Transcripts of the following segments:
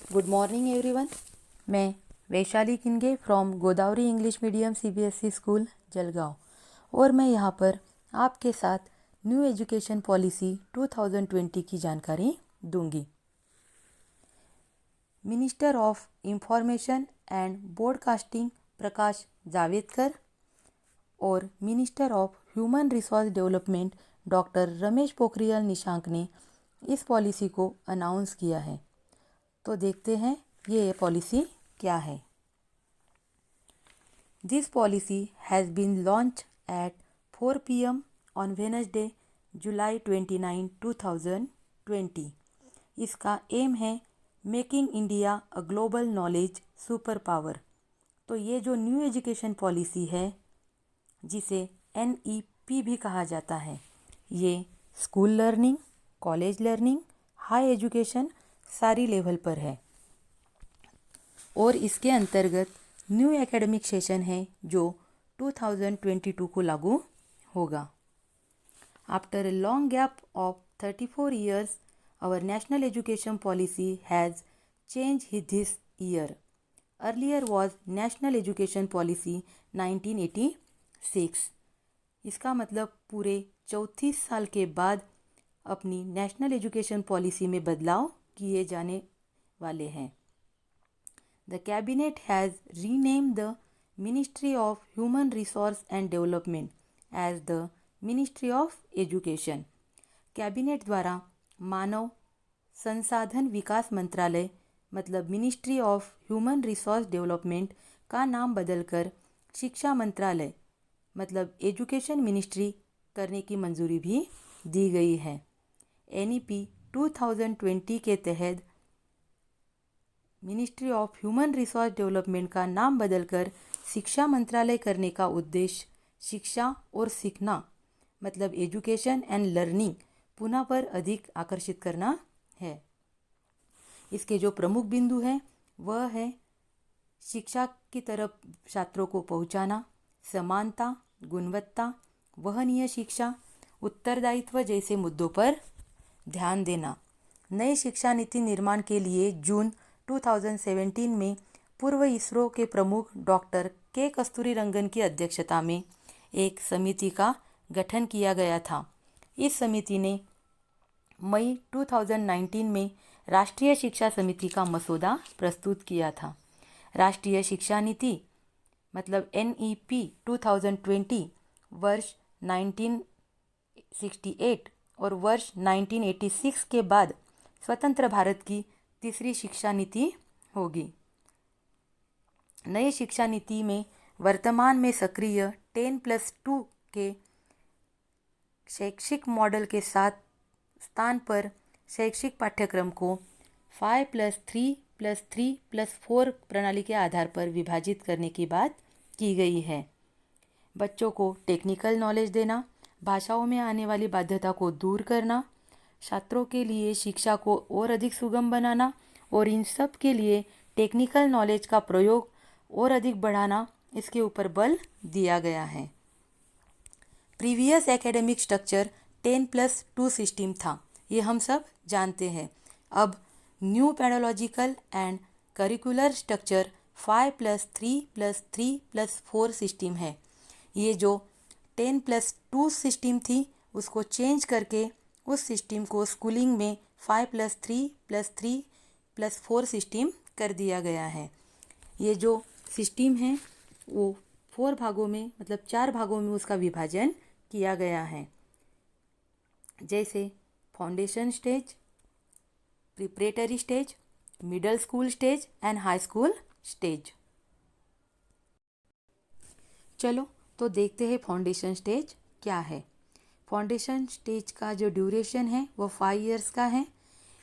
Good morning everyone. मैं Vaishali Kinage from Godavari English medium CBSE school Jalgaon और मैं यहाँ पर आपके साथ न्यू एजुकेशन पॉलिसी 2020 की जानकारी दूंगी। Minister of information and broadcasting Prakash Javadekar और minister of human resource development doctor Ramesh Pokhriyal Nishank ने इस पॉलिसी को अनाउंस किया है। तो देखते हैं ये पॉलिसी क्या है। This policy has been launch at 4 PM on Wednesday July 29, 2020। इसका एम है making India a global knowledge super power. तो ये जो न्यू एजुकेशन पॉलिसी है जिसे NEP भी कहा जाता है, ये school learning, college learning, high education सारी लेवल पर है और इसके अंतर्गत न्यू एकेडमिक सेशन है जो 2022 को लागू होगा। After a long gap of 34 years, our national education policy has changed this year. Earlier was National Education Policy 1986। इसका मतलब पूरे 34 साल के बाद अपनी नेशनल एजुकेशन पॉलिसी में बदलाव किए जाने वाले हैं। The cabinet has renamed the Ministry of Human Resource and Development as the Ministry of Education। Cabinet द्वारा मानव संसाधन विकास मंत्रालय मतलब ministry of human resource development का नाम बदलकर शिक्षा मंत्रालय मतलब एजुकेशन मिनिस्ट्री करने की मंजूरी भी दी गई है। NEP 2020 के तहत ministry of human resource development का नाम बदलकर शिक्षा मंत्रालय करने का उद्देश्य शिक्षा और सीखना मतलब एजुकेशन एंड लर्निंग पुनः पर अधिक आकर्षित करना है। इसके जो प्रमुख बिंदु हैं वह है शिक्षा की तरफ छात्रों को पहुंचाना, समानता, गुणवत्ता, वहनीय शिक्षा, उत्तरदायित्व जैसे मुद्दों पर ध्यान देना। नई शिक्षा नीति निर्माण के लिए जून 2017 में पूर्व इसरो के प्रमुख डॉक्टर के कस्तूरीरंगन की अध्यक्षता में एक समिति का गठन किया गया था। इस समिति ने मई 2019 में राष्ट्रीय शिक्षा समिति का मसौदा प्रस्तुत किया था। राष्ट्रीय शिक्षा नीति मतलब NEP 2020 वर्ष 1968 और वर्ष 1986 के बाद स्वतंत्र भारत की तीसरी शिक्षा नीति होगी। नई शिक्षा नीति में वर्तमान में सक्रिय 10+2 के शैक्षिक मॉडल के साथ स्थान पर शैक्षिक पाठ्यक्रम को 5+3+3+4 प्रणाली के आधार पर विभाजित करने की बात की गई है। बच्चों को टेक्निकल नॉलेज देना, भाषाओं में आने वाली बाध्यता को दूर करना, छात्रों के लिए शिक्षा को और अधिक सुगम बनाना और इन सब के लिए टेक्निकल नॉलेज का प्रयोग और अधिक बढ़ाना, इसके ऊपर बल दिया गया है। प्रीवियस एकेडमिक स्ट्रक्चर 10+2 सिस्टम था, ये हम सब जानते हैं। अब new pedagogical and curricular structure 5+3+3+4 system है। ये जो 10+2 सिस्टम थी उसको चेंज करके उस सिस्टम को स्कूलिंग में 5+3+3+4 सिस्टम कर दिया गया है। ये जो सिस्टम है वो 4 भागों में मतलब 4 भागों में उसका विभाजन किया गया है, जैसे foundation stage, preparatory stage, middle school stage and high school stage. चलो तो देखते हैं फाउंडेशन स्टेज क्या है। फाउंडेशन स्टेज का जो ड्यूरेशन है वो 5 years का है।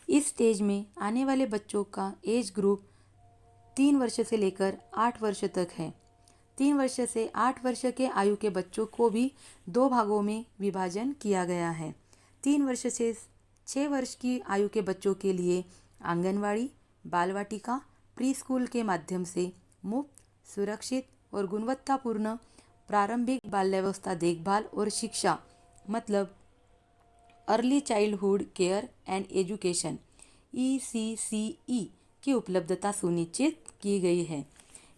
इस स्टेज में आने वाले बच्चों का एज ग्रुप 3 वर्ष से लेकर 8 वर्ष तक है। 3 वर्ष से 8 वर्ष के आयु के बच्चों को भी 2 भागों में विभाजन किया गया है। 3 वर्ष से 6 वर्ष की आयु के बच्चों के लिए आंगनवाड़ी, बालवाटिका, प्री स्कूल के माध्यम से मुफ्त, सुरक्षित और गुणवत्तापूर्ण प्रारंभिक बाल्यावस्था देखभाल और शिक्षा मतलब early childhood care and education ECCE की उपलब्धता सुनिश्चित की गई है।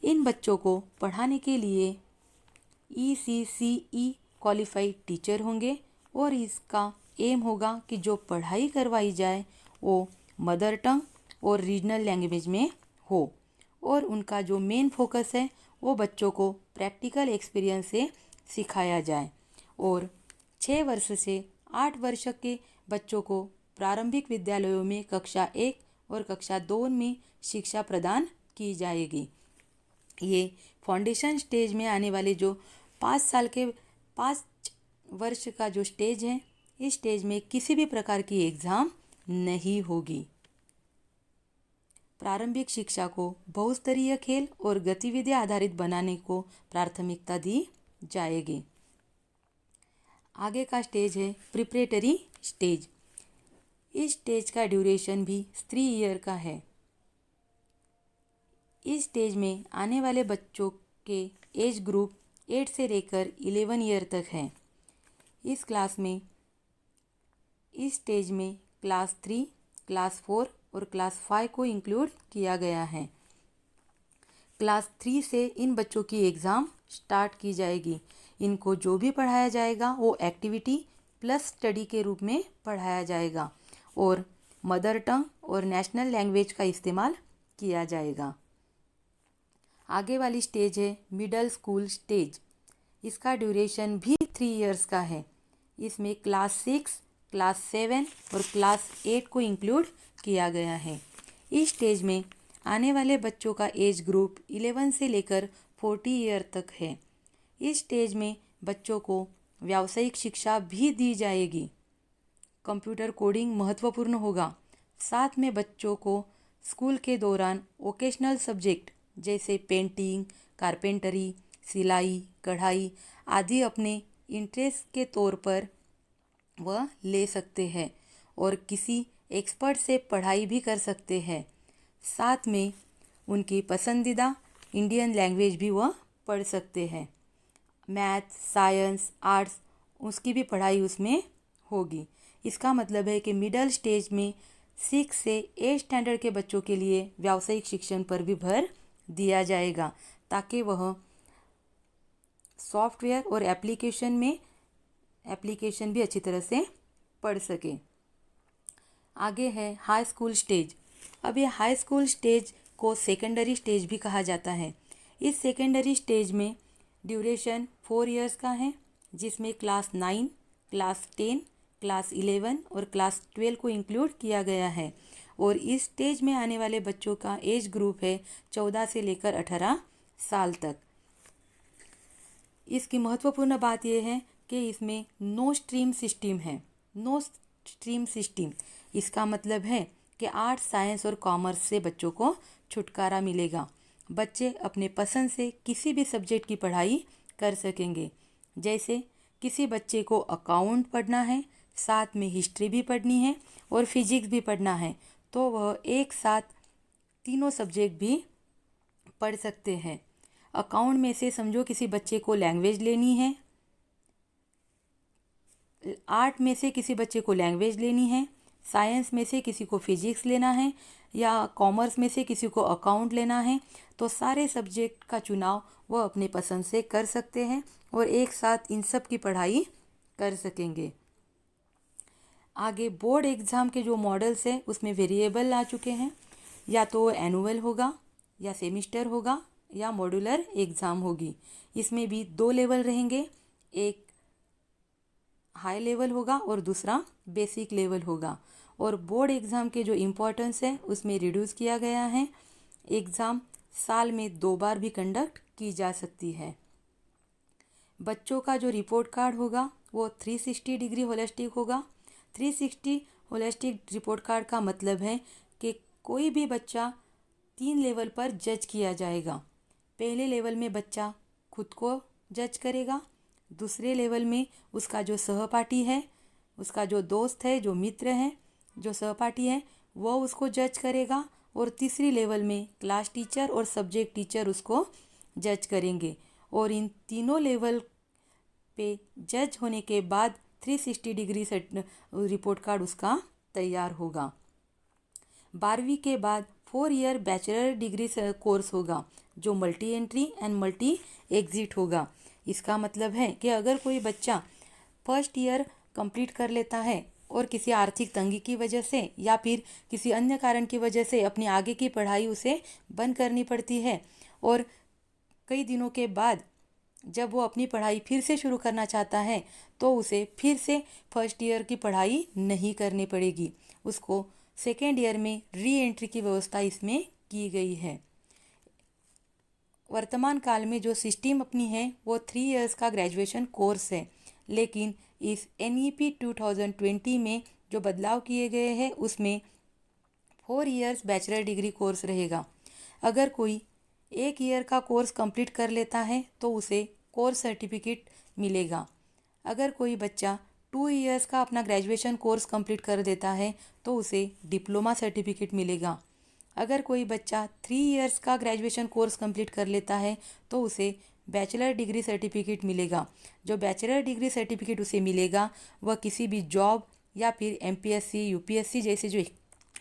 इन बच्चों को पढ़ाने के लिए ECCE क्वालिफाइड टीचर होंगे और इसका एम होगा कि जो पढ़ाई करवाई जाए वो मदर टंग और रीजनल लैंग्वेज में हो और उनका जो मेन फोकस है वो बच्चों को प्रैक्टिकल एक्सपीरियंस से सिखाया जाए और 6 वर्ष से 8 वर्ष के बच्चों को प्रारंभिक विद्यालयों में कक्षा 1 और कक्षा 2 में शिक्षा प्रदान की जाएगी। ये फाउंडेशन स्टेज में आने वाले जो 5 वर्ष का जो स्टेज है, इस स्टेज में किसी भी प्रकार की एग्ज़ाम नहीं होगी। प्रारंभिक शिक्षा को बहुस्तरीय खेल और गतिविधियाँ आधारित बनाने को प्राथमिकता दी जाएगी। आगे का स्टेज है प्रिपरेटरी स्टेज। इस स्टेज का ड्यूरेशन भी 3 ईयर का है। इस स्टेज में आने वाले बच्चों के एज ग्रुप 8 से लेकर 11 ईयर तक है। इस स्टेज में क्लास 3, क्लास 4 और क्लास 5 को इंक्लूड किया गया है। क्लास 3 से इन बच्चों की एग्ज़ाम स्टार्ट की जाएगी। इनको जो भी पढ़ाया जाएगा वो एक्टिविटी प्लस स्टडी के रूप में पढ़ाया जाएगा और मदर टंग और नेशनल लैंग्वेज का इस्तेमाल किया जाएगा। आगे वाली स्टेज है मिडिल स्कूल स्टेज। इसका ड्यूरेशन भी 3 इयर्स का है। इसमें क्लास 6, क्लास 7 और क्लास 8 को इंक्लूड किया गया है। इस स्टेज में आने वाले बच्चों का एज ग्रुप 11 से लेकर 40 ईयर तक है। इस स्टेज में बच्चों को व्यावसायिक शिक्षा भी दी जाएगी। कंप्यूटर कोडिंग महत्वपूर्ण होगा। साथ में बच्चों को स्कूल के दौरान वोकेशनल सब्जेक्ट जैसे पेंटिंग, कारपेंटरी, सिलाई, कढ़ाई आदि अपने इंटरेस्ट के तौर पर वह ले सकते हैं और किसी एक्सपर्ट से पढ़ाई भी कर सकते हैं। साथ में उनकी पसंदीदा इंडियन लैंग्वेज भी वह पढ़ सकते हैं। मैथ, साइंस, आर्ट्स उसकी भी पढ़ाई उसमें होगी। इसका मतलब है कि मिडिल स्टेज में 6 से 8 स्टैंडर्ड के बच्चों के लिए व्यावसायिक शिक्षण पर भी भर दिया जाएगा ताकि वह सॉफ्टवेयर और एप्लीकेशन भी अच्छी तरह से पढ़ सके। आगे है हाई स्कूल स्टेज। अब ये हाई स्कूल स्टेज को सेकेंडरी स्टेज भी कहा जाता है। इस सेकेंडरी स्टेज में ड्यूरेशन 4 इयर्स का है, जिसमें क्लास 9, क्लास 10, क्लास 11 और क्लास 12 को इंक्लूड किया गया है और इस स्टेज में आने वाले बच्चों का एज ग्रुप है 14 से लेकर 18 साल तक। इसकी महत्वपूर्ण बात यह है कि इसमें नो स्ट्रीम सिस्टम है। नो स्ट्रीम सिस्टम इसका मतलब है कि आर्ट्स, साइंस और कॉमर्स से बच्चों को छुटकारा मिलेगा। बच्चे अपने पसंद से किसी भी सब्जेक्ट की पढ़ाई कर सकेंगे। जैसे किसी बच्चे को अकाउंट पढ़ना है, साथ में हिस्ट्री भी पढ़नी है और फिजिक्स भी पढ़ना है, तो वह एक साथ तीनों सब्जेक्ट भी पढ़ सकते हैं। अकाउंट में से समझो किसी बच्चे को लैंग्वेज लेनी है, आर्ट में से किसी बच्चे को लैंग्वेज लेनी है, साइंस में से किसी को फिजिक्स लेना है या कॉमर्स में से किसी को अकाउंट लेना है, तो सारे सब्जेक्ट का चुनाव वह अपने पसंद से कर सकते हैं और एक साथ इन सब की पढ़ाई कर सकेंगे। आगे बोर्ड एग्ज़ाम के जो मॉडल्स हैं उसमें वेरिएबल आ चुके हैं। या तो एनुअल होगा या सेमिस्टर होगा या मॉड्यूलर एग्ज़ाम होगी। इसमें भी 2 लेवल रहेंगे, एक हाई लेवल होगा और दूसरा बेसिक लेवल होगा। और बोर्ड एग्ज़ाम के जो इम्पोर्टेंस है उसमें रिड्यूस किया गया है। एग्ज़ाम साल में 2 बार भी कंडक्ट की जा सकती है। बच्चों का जो रिपोर्ट कार्ड होगा वो 360 डिग्री होलिस्टिक होगा। 360 होलिस्टिक रिपोर्ट कार्ड का मतलब है कि कोई भी बच्चा 3 लेवल पर जज किया जाएगा। पहले लेवल में बच्चा खुद को जज करेगा, दूसरे लेवल में उसका जो सहपाठी है, उसका जो दोस्त है, जो मित्र है, जो सहपाठी है, वो उसको जज करेगा और तीसरी लेवल में क्लास टीचर और सब्जेक्ट टीचर उसको जज करेंगे। और इन तीनों लेवल पे जज होने के बाद 360 डिग्री से रिपोर्ट कार्ड उसका तैयार होगा। 12वीं के बाद 4 ईयर बैचलर डिग्री कोर्स होगा जो multi entry and multi exit होगा। इसका मतलब है कि अगर कोई बच्चा फर्स्ट ईयर कंप्लीट कर लेता है और किसी आर्थिक तंगी की वजह से या फिर किसी अन्य कारण की वजह से अपनी आगे की पढ़ाई उसे बंद करनी पड़ती है और कई दिनों के बाद जब वो अपनी पढ़ाई फिर से शुरू करना चाहता है तो उसे फिर से फर्स्ट ईयर की पढ़ाई नहीं करनी पड़ेगी, उसको सेकेंड ईयर में री एंट्री की व्यवस्था इसमें की गई है। वर्तमान काल में जो सिस्टम अपनी है वो 3 इयर्स का ग्रेजुएशन कोर्स है, लेकिन इस NEP 2020 में जो बदलाव किए गए हैं उसमें 4 इयर्स बैचलर डिग्री कोर्स रहेगा। अगर कोई 1 ईयर का कोर्स कंप्लीट कर लेता है तो उसे कोर्स सर्टिफिकेट मिलेगा। अगर कोई बच्चा 2 इयर्स का अपना ग्रेजुएशन कोर्स कंप्लीट कर देता है तो उसे डिप्लोमा सर्टिफिकेट मिलेगा। अगर कोई बच्चा 3 इयर्स का ग्रेजुएशन कोर्स कंप्लीट कर लेता है तो उसे बैचलर डिग्री सर्टिफिकेट मिलेगा। जो बैचलर डिग्री सर्टिफिकेट उसे मिलेगा वह किसी भी जॉब या फिर MPSC UPSC जैसे जो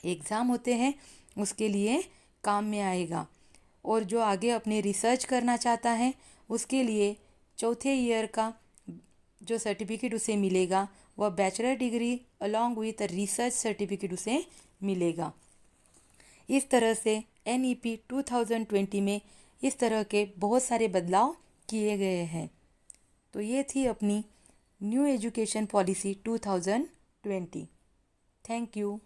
एग्ज़ाम होते हैं उसके लिए काम में आएगा। और जो आगे अपने रिसर्च करना चाहता है उसके लिए चौथे ईयर का जो सर्टिफिकेट उसे मिलेगा वह bachelor degree along with research certificate उसे मिलेगा। इस तरह से NEP 2020 में इस तरह के बहुत सारे बदलाव किए गए हैं। तो ये थी अपनी new education policy 2020। Thank you.